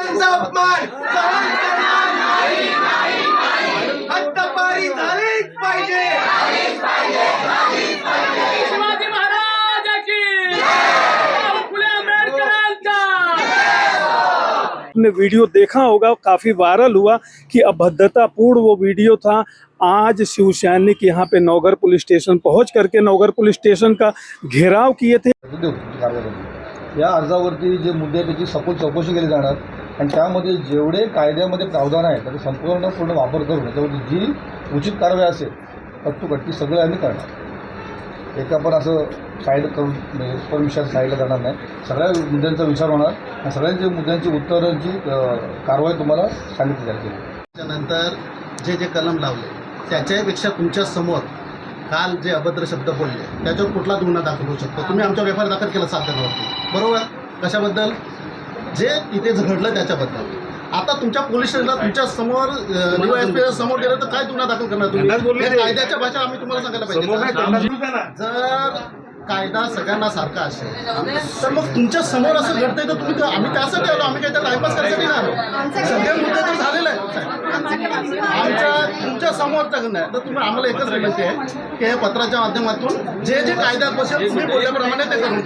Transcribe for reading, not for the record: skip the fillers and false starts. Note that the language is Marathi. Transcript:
महिलांचा अपमान सहन करणार नाही, हद्दपारी झालीच पाहिजे। शिवाजी महाराज की फुले आंबेडकरांचा। आपने वीडियो देखा होगा, काफी वायरल हुआ कि अभद्रतापूर्ण वो वीडियो था। आज शिवसैनिक यहाँ पे नौगर पुलिस स्टेशन पहुंच करके नौगर पुलिस स्टेशन का घेराव किए थे। या अर्जावरती जे मुद्दे आहेत त्याची सखोल चौकशी केली जाणार आणि त्यामध्ये जेवढे कायद्यामध्ये प्रावधान आहे त्याचा पूर्ण वापर करून त्याच्यावरती जी उचित कारवाई असेल कट्टी सगळं आम्ही करणार। एका पण असं साईड करून विषयात साईडला जाणार नाही, सगळ्या मुद्द्यांचा विचार होणार आणि सगळ्यांच्या मुद्द्यांची उत्तरांची कारवाई तुम्हाला सांगितली जाईल। त्यानंतर जे जे कलम लावले त्याच्यापेक्षा तुमच्या समोर काल जे अभद्र शब्द बोलले त्याच्यावर कुठला गुन्हा दाखल होऊ शकतो? तुम्ही आमच्यावर एफ आय आर दाखल केला 7 जणांवरती, बरोबर? कशाबद्दल? जे तिथे घडलं त्याच्याबद्दल। आता तुमच्या पोलीस स्टेशनला तुमच्या समोर DYSP समोर गेलं तर काय गुन्हा दाखल करणार तुम्ही? कायद्याच्या भाषा आम्ही तुम्हाला सांगायला पाहिजे। जर कायदा सगळ्यांना सारखा असेल तर मग तुमच्या समोर असं घडतंय तर तुम्ही आम्ही त्यासाठी आलो, आम्ही काही त्या टाइमपास करायसाठी नाही आलो। सगळे मुद्दे तर झालेले आहेत आमच्या तुमच्या समोरचा गुन्हा आहे, तर तुम्ही आम्हाला एकच विनंती आहे की हे पत्राच्या माध्यमातून जे जे कायद्यात बसेल तुम्ही बोलल्याप्रमाणे ते करून